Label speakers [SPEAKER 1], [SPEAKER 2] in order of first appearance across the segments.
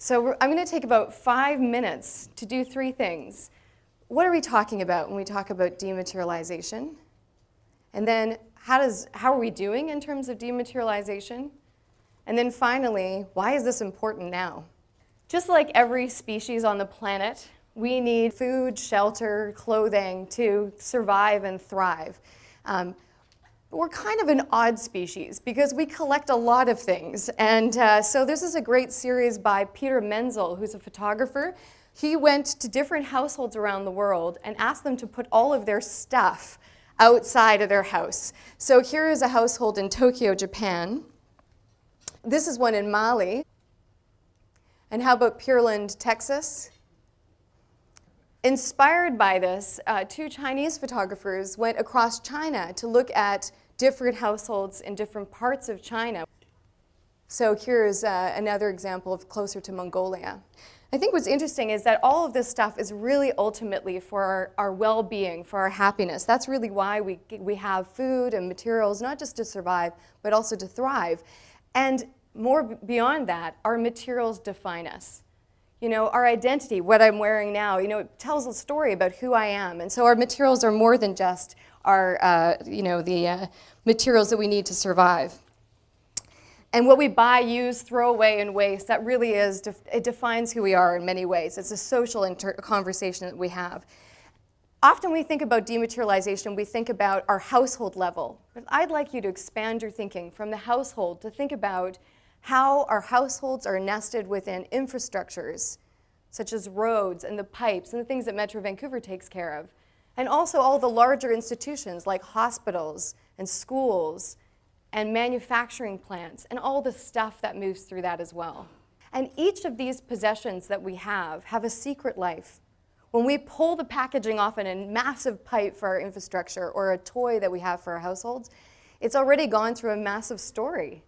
[SPEAKER 1] So I'm going to take about 5 minutes to do 3 things. What are we talking about when we talk about dematerialization? And then how are we doing in terms of dematerialization? And then finally, why is this important now? Just like every species on the planet, we need food, shelter, clothing to survive and thrive. We're kind of an odd species because we collect a lot of things. And so this is a great series by Peter Menzel, who's a photographer. He went to different households around the world and asked them to put all of their stuff outside of their house. So here is a household in Tokyo, Japan. This is one in Mali. And how about Pearland, Texas? Inspired by this, 2 Chinese photographers went across China to look at different households in different parts of China. So here's another example of closer to Mongolia. I think what's interesting is that all of this stuff is really ultimately for our well-being, for our happiness. That's really why we have food and materials, not just to survive, but also to thrive. And more beyond that, our materials define us. You know, our identity, what I'm wearing now, you know, it tells a story about who I am. And so our materials are more than just our, the materials that we need to survive. And what we buy, use, throw away, and waste, that really is, it defines who we are in many ways. It's a social conversation that we have. Often we think about dematerialization, we think about our household level. But I'd like you to expand your thinking from the household to think about how our households are nested within infrastructures, such as roads and the pipes and the things that Metro Vancouver takes care of. And also all the larger institutions like hospitals and schools and manufacturing plants and all the stuff that moves through that as well. And each of these possessions that we have a secret life. When we pull the packaging off in a massive pipe for our infrastructure or a toy that we have for our households, it's already gone through a massive story.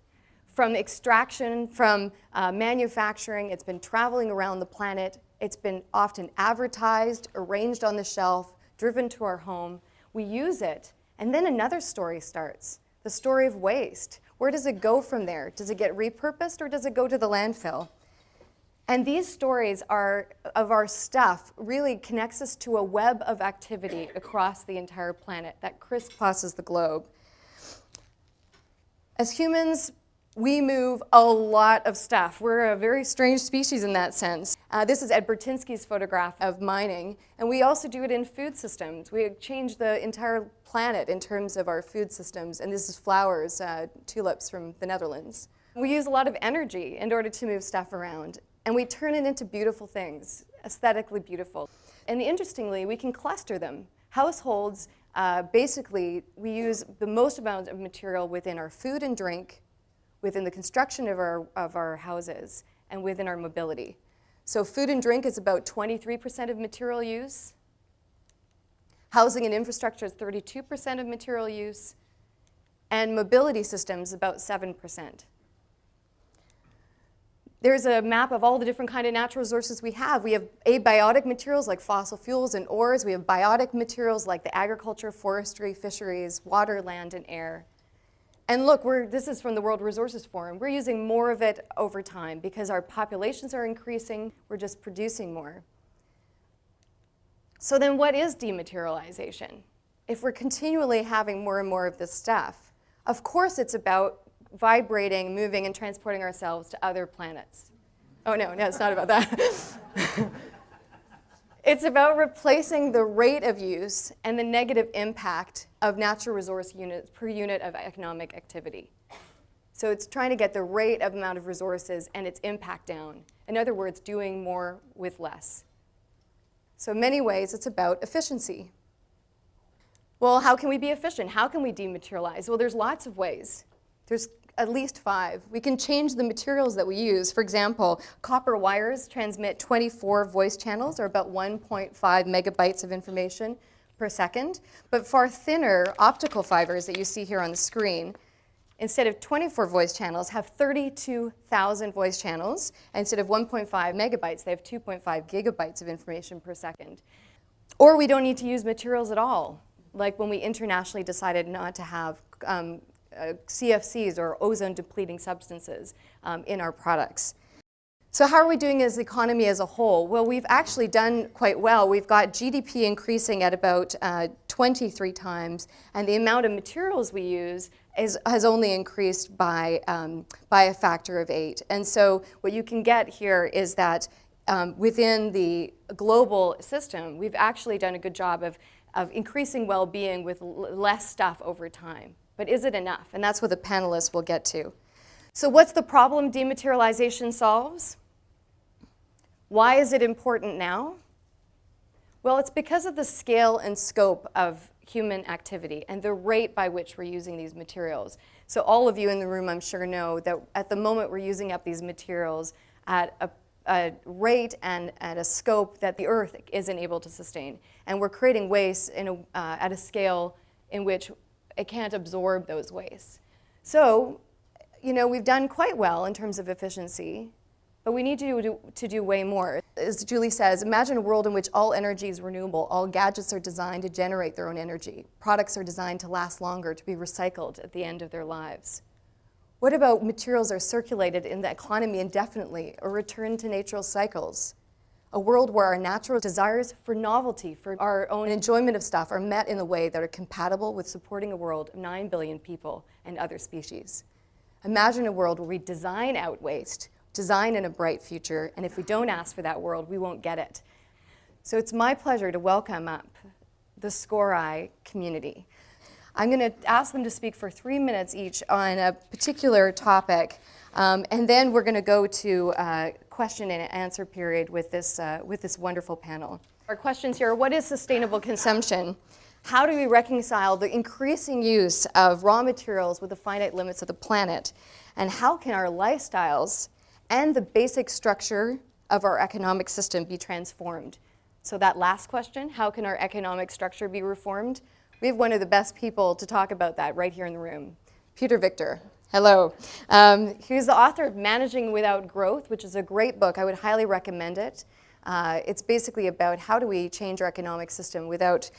[SPEAKER 1] From extraction, from manufacturing, it's been traveling around the planet, it's been often advertised, arranged on the shelf, driven to our home. We use it, and then another story starts, the story of waste. Where does it go from there? Does it get repurposed or does it go to the landfill? And these stories of our stuff really connects us to a web of activity across the entire planet that crisscrosses the globe. As humans, we move a lot of stuff. We're a very strange species in that sense. This is Ed Bertinsky's photograph of mining, and we also do it in food systems. We change the entire planet in terms of our food systems, and this is flowers, tulips from the Netherlands. We use a lot of energy in order to move stuff around, and we turn it into beautiful things, aesthetically beautiful. And interestingly, we can cluster them. Households, basically, we use the most amount of material within our food and drink, within the construction of our houses, and within our mobility. So food and drink is about 23% of material use. Housing and infrastructure is 32% of material use. And mobility systems about 7%. There's a map of all the different kind of natural resources we have. We have abiotic materials like fossil fuels and ores. We have biotic materials like the agriculture, forestry, fisheries, water, land, and air. And look, this is from the World Resources Forum. We're using more of it over time because our populations are increasing. We're just producing more. So then what is dematerialization? If we're continually having more and more of this stuff, of course it's about vibrating, moving, and transporting ourselves to other planets. Oh, no, it's not about that. It's about replacing the rate of use and the negative impact of natural resource units per unit of economic activity. So it's trying to get the rate of amount of resources and its impact down. In other words, doing more with less. So in many ways, it's about efficiency. Well, how can we be efficient? How can we dematerialize? Well, there's lots of ways. There's at least 5. We can change the materials that we use. For example, copper wires transmit 24 voice channels, or about 1.5 megabytes of information per second. But far thinner optical fibers that you see here on the screen, instead of 24 voice channels, have 32,000 voice channels. And instead of 1.5 megabytes, they have 2.5 gigabytes of information per second. Or we don't need to use materials at all, like when we internationally decided not to have CFCs or ozone-depleting substances in our products. So how are we doing as the economy as a whole? Well, we've actually done quite well. We've got GDP increasing at about 23 times, and the amount of materials we use has only increased by a factor of 8. And so what you can get here is that within the global system, we've actually done a good job of increasing well-being with less stuff over time. But is it enough? And that's what the panelists will get to. So what's the problem dematerialization solves? Why is it important now? Well, it's because of the scale and scope of human activity and the rate by which we're using these materials. So all of you in the room, I'm sure, know that at the moment we're using up these materials at a rate and at a scope that the Earth isn't able to sustain. And we're creating waste at a scale in which it can't absorb those wastes. So, we've done quite well in terms of efficiency, but we need to do way more. As Julie says, imagine a world in which all energy is renewable, all gadgets are designed to generate their own energy, products are designed to last longer, to be recycled at the end of their lives. What about materials are circulated in the economy indefinitely or return to natural cycles? A world where our natural desires for novelty, for our own enjoyment of stuff are met in a way that are compatible with supporting a world of 9 billion people and other species. Imagine a world where we design out waste, design in a bright future, and if we don't ask for that world, we won't get it. So it's my pleasure to welcome up the SCORI community. I'm going to ask them to speak for 3 minutes each on a particular topic, and then we're going to go to a question and answer period with this wonderful panel. Our questions here are: what is sustainable consumption? How do we reconcile the increasing use of raw materials with the finite limits of the planet? And how can our lifestyles and the basic structure of our economic system be transformed? So that last question, how can our economic structure be reformed? We have one of the best people to talk about that right here in the room, Peter Victor. Hello. He's the author of Managing Without Growth, which is a great book. I would highly recommend it. It's basically about how do we change our economic system without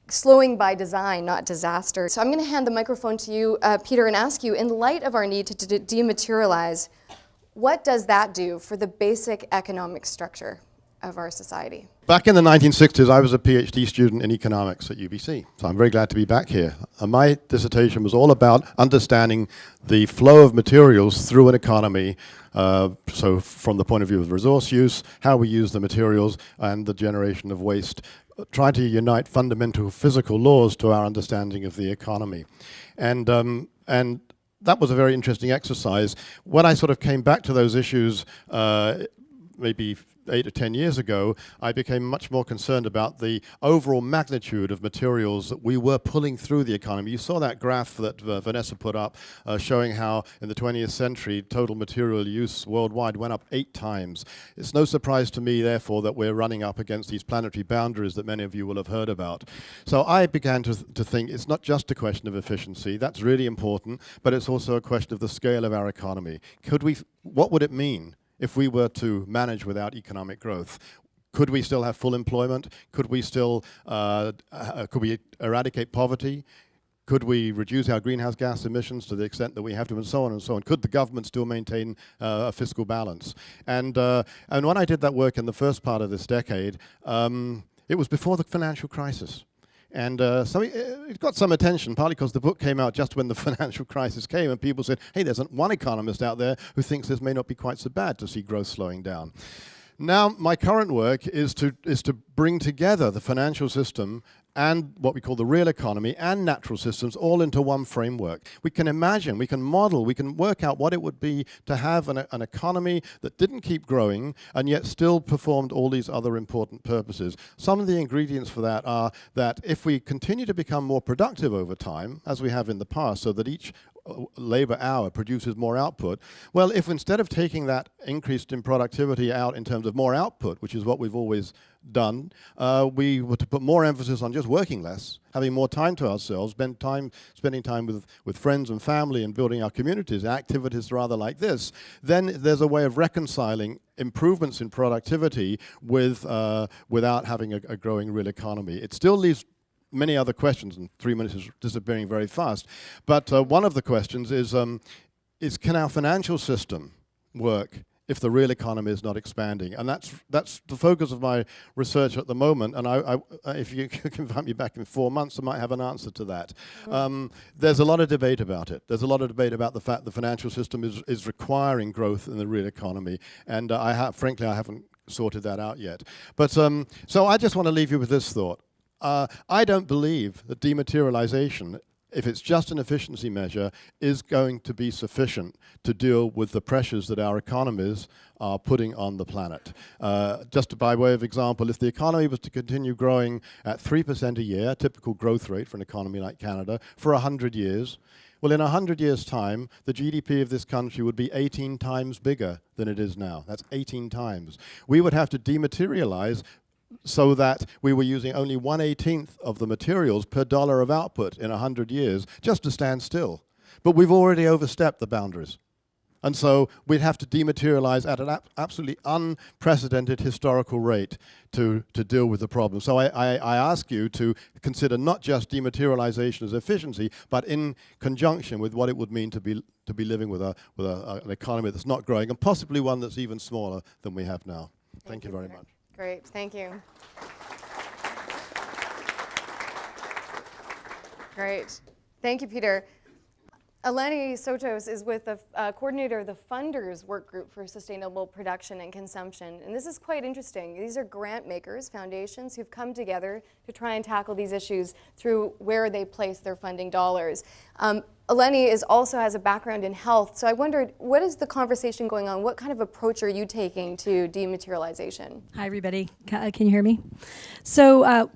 [SPEAKER 1] slowing by design, not disaster. So I'm going to hand the microphone to you, Peter, and ask you, in light of our need to dematerialize, what does that do for the basic economic structure of our society?
[SPEAKER 2] Back in the 1960s, I was a PhD student in economics at UBC, so I'm very glad to be back here. My dissertation was all about understanding the flow of materials through an economy, so from the point of view of resource use, how we use the materials, and the generation of waste, trying to unite fundamental physical laws to our understanding of the economy. And that was a very interesting exercise. When I sort of came back to those issues maybe 8 or 10 years ago, I became much more concerned about the overall magnitude of materials that we were pulling through the economy. You saw that graph that Vanessa put up showing how in the 20th century total material use worldwide went up 8 times. It's no surprise to me, therefore, that we're running up against these planetary boundaries that many of you will have heard about. So I began to think it's not just a question of efficiency, that's really important, but it's also a question of the scale of our economy. What would it mean if we were to manage without economic growth? Could we still have full employment? Could we still eradicate poverty? Could we reduce our greenhouse gas emissions to the extent that we have to, and so on and so on? Could the government still maintain a fiscal balance? And when I did that work in the first part of this decade, it was before the financial crisis. And so it got some attention, partly because the book came out just when the financial crisis came, and people said, hey, there's one economist out there who thinks this may not be quite so bad to see growth slowing down. Now, my current work is to bring together the financial system and what we call the real economy and natural systems all into one framework. We can imagine, we can model, we can work out what it would be to have an economy that didn't keep growing and yet still performed all these other important purposes. Some of the ingredients for that are that if we continue to become more productive over time, as we have in the past, so that each labor hour produces more output. Well, if instead of taking that increase in productivity out in terms of more output, which is what we've always done, we were to put more emphasis on just working less, having more time to ourselves, spending time with friends and family and building our communities, activities rather like this, then there's a way of reconciling improvements in productivity without having a growing real economy. It still leaves many other questions, and 3 minutes is disappearing very fast. But one of the questions is can our financial system work if the real economy is not expanding. And that's the focus of my research at the moment. And if you can invite me back in 4 months, I might have an answer to that. There's a lot of debate about it. There's a lot of debate about the fact the financial system is requiring growth in the real economy. And frankly, I haven't sorted that out yet. But so I just want to leave you with this thought. I don't believe that dematerialization, if it's just an efficiency measure, is going to be sufficient to deal with the pressures that our economies are putting on the planet. Just by way of example, if the economy was to continue growing at 3% a year, a typical growth rate for an economy like Canada, for 100 years, well, in 100 years' time, the GDP of this country would be 18 times bigger than it is now. That's 18 times. We would have to dematerialize so that we were using only 1/18 of the materials per dollar of output in 100 years just to stand still. But we've already overstepped the boundaries. And so we'd have to dematerialize at an absolutely unprecedented historical rate to deal with the problem. So I ask you to consider not just dematerialization as efficiency, but in conjunction with what it would mean to be living with an economy that's not growing, and possibly one that's even smaller than we have now. Thank you very much.
[SPEAKER 1] Great, thank you. Great. Thank you, Peter. Eleni Sotos is with the coordinator of the Funders Work Group for Sustainable Production and Consumption. And this is quite interesting. These are grant makers, foundations, who've come together to try and tackle these issues through where they place their funding dollars. Eleni also has a background in health, so I wondered, what is the conversation going on? What kind of approach are you taking to dematerialization?
[SPEAKER 3] Hi, everybody. Can you hear me? So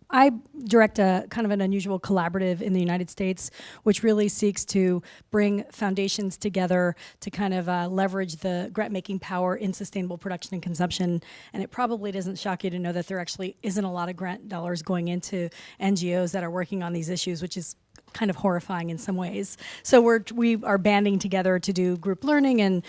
[SPEAKER 3] I direct a kind of an unusual collaborative in the United States, which really seeks to bring foundations together to kind of leverage the grant-making power in sustainable production and consumption. And it probably doesn't shock you to know that there actually isn't a lot of grant dollars going into NGOs that are working on these issues, which is kind of horrifying in some ways. So we are banding together to do group learning and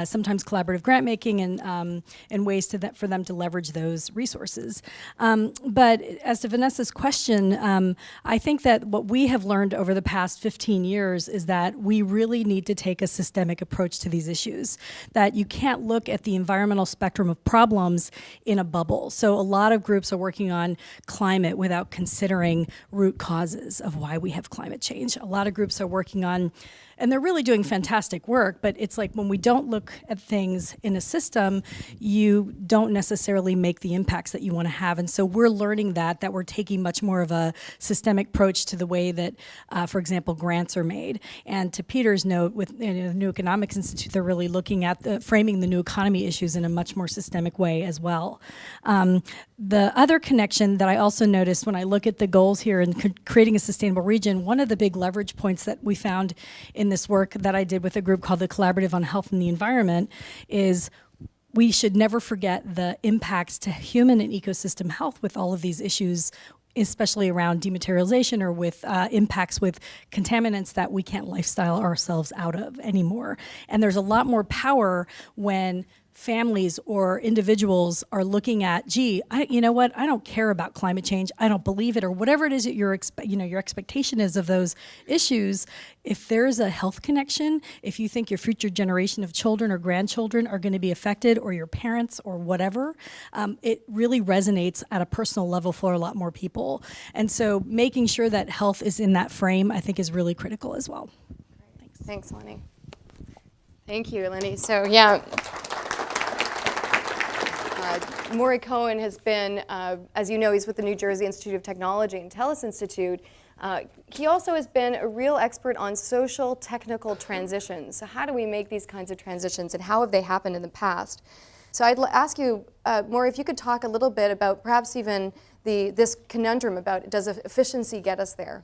[SPEAKER 3] sometimes collaborative grant making and ways for them to leverage those resources. But as to Vanessa's question, I think that what we have learned over the past 15 years is that we really need to take a systemic approach to these issues, that you can't look at the environmental spectrum of problems in a bubble. So a lot of groups are working on climate without considering root causes of why we have climate change. A lot of groups are working on, and they're really doing fantastic work, but it's like when we don't look at things in a system, you don't necessarily make the impacts that you want to have. And so we're learning that we're taking much more of a systemic approach to the way that, for example, grants are made. And to Peter's note, with the New Economics Institute, they're really looking at framing the new economy issues in a much more systemic way as well. The other connection that I also noticed when I look at the goals here and creating a sustainable region, one of the big leverage points that we found in this work that I did with a group called the Collaborative on Health and the Environment is we should never forget the impacts to human and ecosystem health with all of these issues, especially around dematerialization or with impacts with contaminants that we can't lifestyle ourselves out of anymore. And there's a lot more power when families or individuals are looking at, gee, you know what, I don't care about climate change, I don't believe it, or whatever it is that your expectation is of those issues. If there's a health connection, if you think your future generation of children or grandchildren are going to be affected, or your parents or whatever, it really resonates at a personal level for a lot more people. And so making sure that health is in that frame, I think, is really critical as well.
[SPEAKER 1] Thanks, Eleni. Thank you, Eleni. So yeah. Maury Cohen has been, as you know, he's with the New Jersey Institute of Technology and TELUS Institute. He also has been a real expert on social technical transitions. So how do we make these kinds of transitions, and how have they happened in the past? So I'd ask you, Maury, if you could talk a little bit about perhaps even this conundrum about, does efficiency get us there?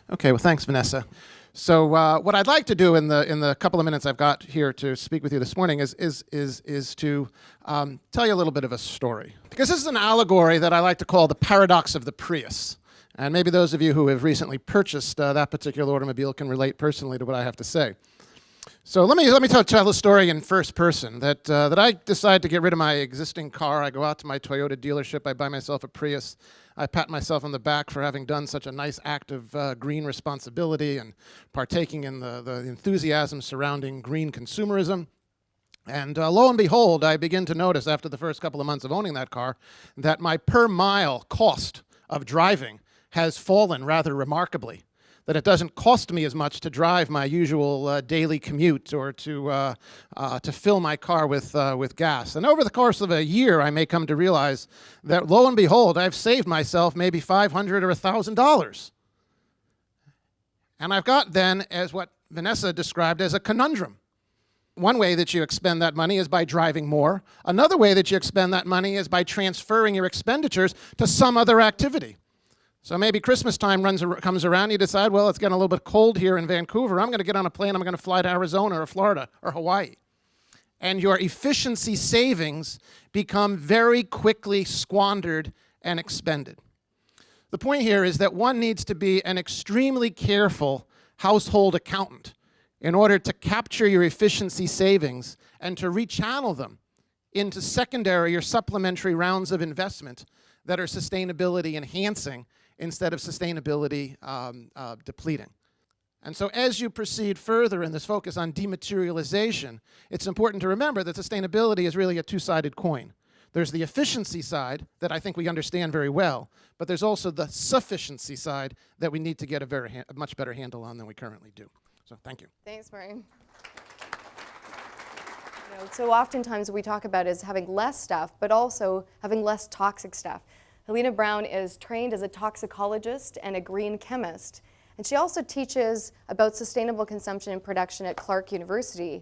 [SPEAKER 4] Okay, well, thanks, Vanessa. So what I'd like to do in the couple of minutes I've got here to speak with you this morning is to tell you a little bit of a story. Because this is an allegory that I like to call the paradox of the Prius. And maybe those of you who have recently purchased that particular automobile can relate personally to what I have to say. So let me tell a story in first person that I decide to get rid of my existing car. I go out to my Toyota dealership, I buy myself a Prius. I pat myself on the back for having done such a nice act of green responsibility and partaking in the enthusiasm surrounding green consumerism. And lo and behold, I begin to notice after the first couple of months of owning that car that my per mile cost of driving has fallen rather remarkably. That it doesn't cost me as much to drive my usual daily commute or to fill my car with gas. And over the course of a year, I may come to realize that lo and behold, I've saved myself maybe $500 or $1,000. And I've got then, as what Vanessa described as a conundrum. One way that you expend that money is by driving more. Another way that you expend that money is by transferring your expenditures to some other activity. So maybe Christmas time comes around, you decide, well, it's getting a little bit cold here in Vancouver. I'm going to get on a plane, I'm going to fly to Arizona or Florida or Hawaii. And your efficiency savings become very quickly squandered and expended. The point here is that one needs to be an extremely careful household accountant in order to capture your efficiency savings and to rechannel them into secondary or supplementary rounds of investment that are sustainability enhancing instead of sustainability depleting. And so as you proceed further in this focus on dematerialization, it's important to remember that sustainability is really a two-sided coin. There's the efficiency side that I think we understand very well, but there's also the sufficiency side that we need to get a much better handle on than we currently do. So thank you.
[SPEAKER 1] Thanks, Martin. So oftentimes we talk about is having less stuff, but also having less toxic stuff. Helena Brown is trained as a toxicologist and a green chemist, and she also teaches about sustainable consumption and production at Clark University.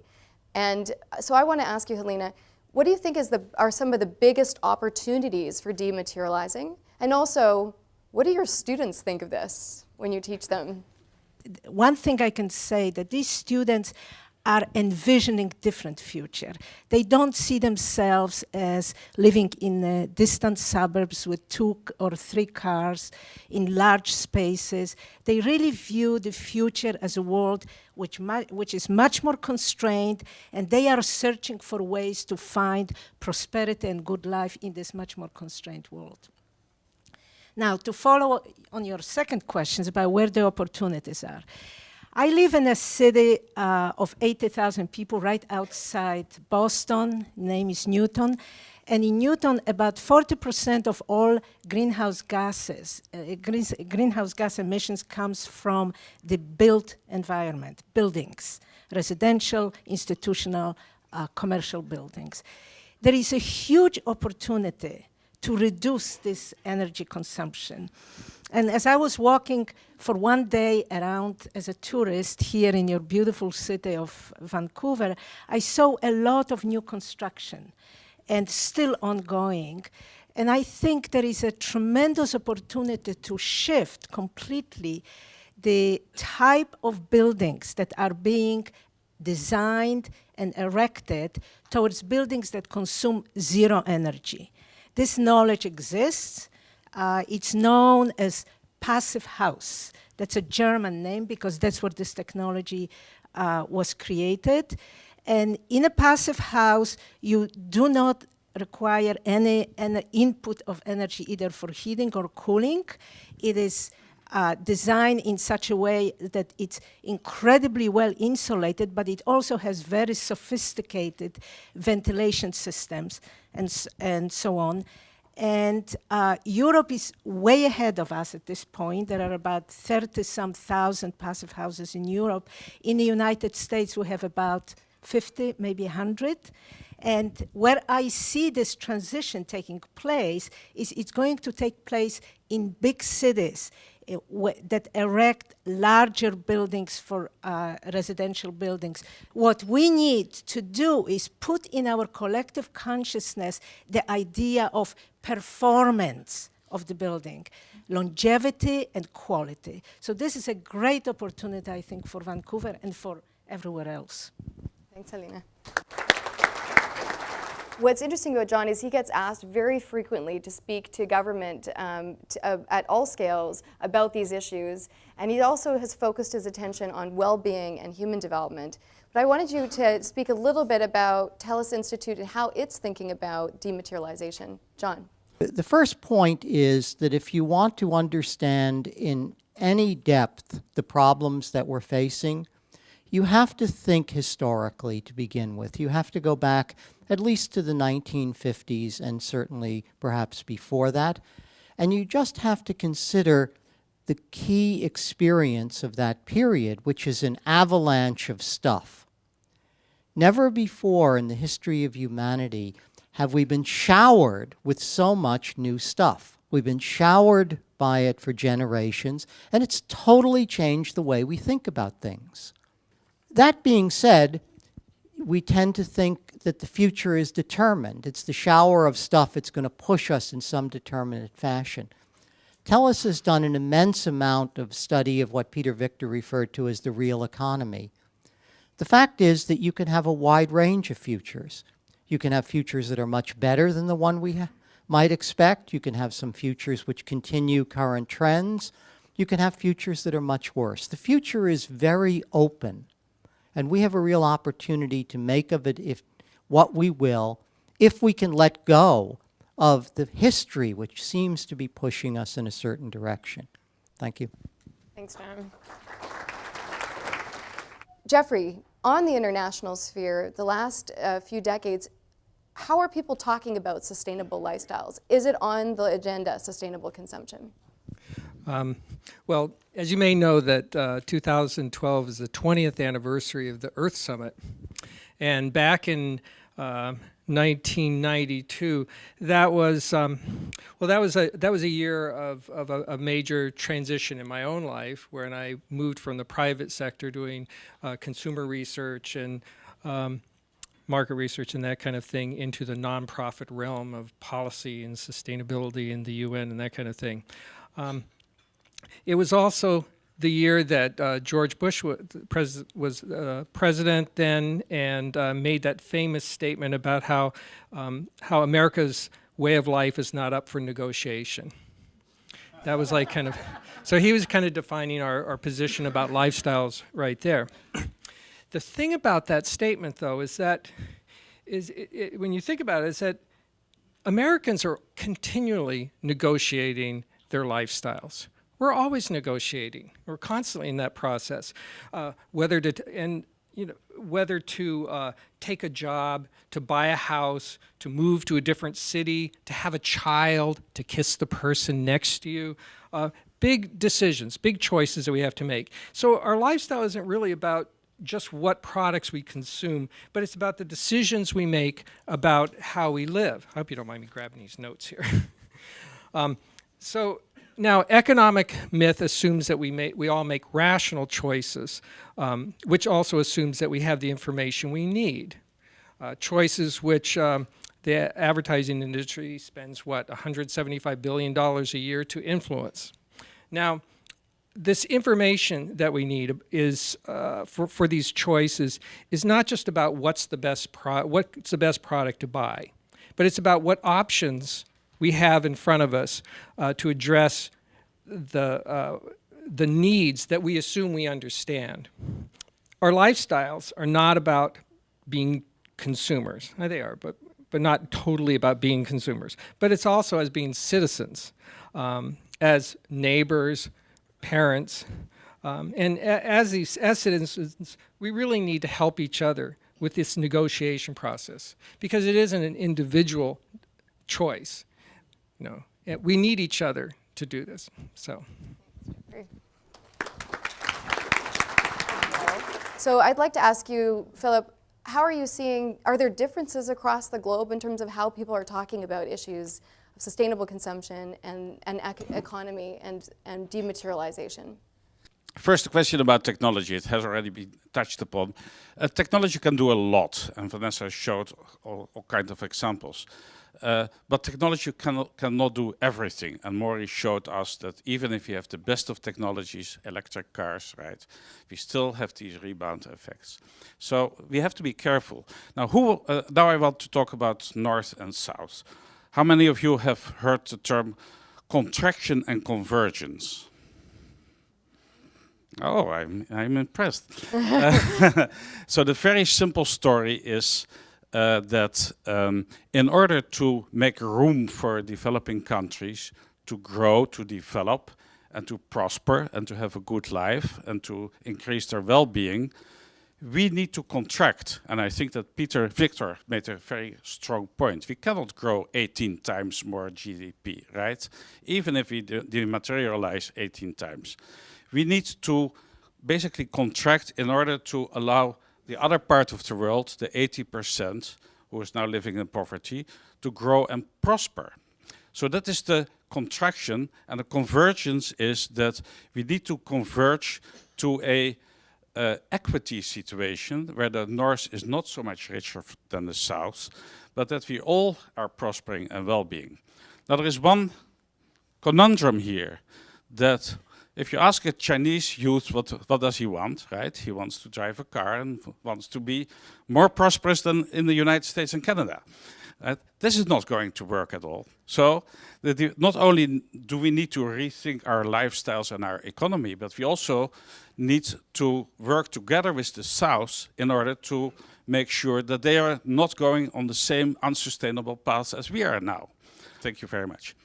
[SPEAKER 1] And so I want to ask you, Helena, what do you think are some of the biggest opportunities for dematerializing? And also, what do your students think of this when you teach them?
[SPEAKER 5] One thing I can say that these students are envisioning different future. They don't see themselves as living in distant suburbs with 2 or 3 cars in large spaces. They really view the future as a world which is much more constrained, and they are searching for ways to find prosperity and good life in this much more constrained world. Now, to follow on your second questions about where the opportunities are. I live in a city of 80,000 people right outside Boston. Name is Newton. And in Newton, about 40% of all greenhouse gases, greenhouse gas emissions comes from the built environment, buildings, residential, institutional, commercial buildings. There is a huge opportunity to reduce this energy consumption. And as I was walking for one day around as a tourist here in your beautiful city of Vancouver, I saw a lot of new construction and still ongoing. And I think there is a tremendous opportunity to shift completely the type of buildings that are being designed and erected towards buildings that consume zero energy. This knowledge exists. It's known as passive house. That's a German name because that's where this technology was created. And in a passive house, you do not require any input of energy either for heating or cooling. It is designed in such a way that it's incredibly well insulated, but it also has very sophisticated ventilation systems and so on. And Europe is way ahead of us at this point. There are about 30-some thousand passive houses in Europe. In the United States, we have about 50, maybe 100. And where I see this transition taking place is it's going to take place in big cities that erect larger buildings for residential buildings. What we need to do is put in our collective consciousness the idea of performance of the building, longevity and quality. So this is a great opportunity, I think, for Vancouver and for everywhere else.
[SPEAKER 1] Thanks, Helena. What's interesting about John is he gets asked very frequently to speak to government at all scales about these issues, and he also has focused his attention on well-being and human development. But I wanted you to speak a little bit about TELUS Institute and how it's thinking about dematerialization. John.
[SPEAKER 6] The first point is that if you want to understand in any depth the problems that we're facing, you have to think historically to begin with. You have to go back at least to the 1950s and certainly perhaps before that. And you just have to consider the key experience of that period, which is an avalanche of stuff. Never before in the history of humanity have we been showered with so much new stuff. We've been showered by it for generations, and it's totally changed the way we think about things. That being said, we tend to think that the future is determined. It's the shower of stuff. It's going to push us in some determinate fashion. TELUS has done an immense amount of study of what Peter Victor referred to as the real economy. The fact is that you can have a wide range of futures. You can have futures that are much better than the one we might expect. You can have some futures which continue current trends. You can have futures that are much worse. The future is very open, and we have a real opportunity to make of it what we will, if we can let go of the history which seems to be pushing us in a certain direction. Thank you.
[SPEAKER 1] Thanks, John. Jeffrey, on the international sphere, the last few decades, how are people talking about sustainable lifestyles? Is it on the agenda, sustainable consumption?
[SPEAKER 7] Well, as you may know, that 2012 is the 20th anniversary of the Earth Summit. And back in 1992, that was a year of a major transition in my own life, when I moved from the private sector doing consumer research and market research and that kind of thing into the nonprofit realm of policy and sustainability in the UN and that kind of thing. It was also the year that George Bush was president then, and made that famous statement about how America's way of life is not up for negotiation. That was like kind of, so he was kind of defining our position about lifestyles right there. The thing about that statement, though, is that when you think about it, is that Americans are continually negotiating their lifestyles. We're always negotiating. We're constantly in that process. Whether to take a job, to buy a house, to move to a different city, to have a child, to kiss the person next to you. Big decisions, big choices that we have to make. So our lifestyle isn't really about just what products we consume, but it's about the decisions we make about how we live. I hope you don't mind me grabbing these notes here. Now, economic myth assumes that we all make rational choices, which also assumes that we have the information we need. Choices which the advertising industry spends, what, $175 billion a year to influence. Now, this information that we need is for these choices is not just about what's the best product to buy, but it's about what options we have in front of us to address the needs that we assume we understand. Our lifestyles are not about being consumers. They are, but not totally about being consumers. But it's also as being citizens, as neighbors, parents, and as citizens, we really need to help each other with this negotiation process, because it isn't an individual choice. We need each other to do this.
[SPEAKER 1] So I'd like to ask you, Philip, how are you seeing, are there differences across the globe in terms of how people are talking about issues of sustainable consumption and economy and dematerialization?
[SPEAKER 8] First, the question about technology. It has already been touched upon. Technology can do a lot, and Vanessa showed all kinds of examples. But technology cannot do everything, and Maury showed us that even if you have the best of technologies, electric cars, right, we still have these rebound effects. So we have to be careful. Now, now I want to talk about North and South. How many of you have heard the term contraction and convergence? Oh, I'm impressed. So the very simple story is that in order to make room for developing countries to grow, to develop, and to prosper, and to have a good life, and to increase their well-being, we need to contract, and I think that Victor made a very strong point. We cannot grow 18 times more GDP, right? Even if we dematerialize 18 times. We need to basically contract in order to allow the other part of the world, the 80% who is now living in poverty, to grow and prosper. So that is the contraction, and the convergence is that we need to converge to a equity situation where the North is not so much richer than the South, but that we all are prospering and well-being. Now there is one conundrum here, that if you ask a Chinese youth what does he want, right? He wants to drive a car and wants to be more prosperous than in the United States and Canada. This is not going to work at all. So not only do we need to rethink our lifestyles and our economy, but we also need to work together with the South in order to make sure that they are not going on the same unsustainable path as we are now. Thank you very much.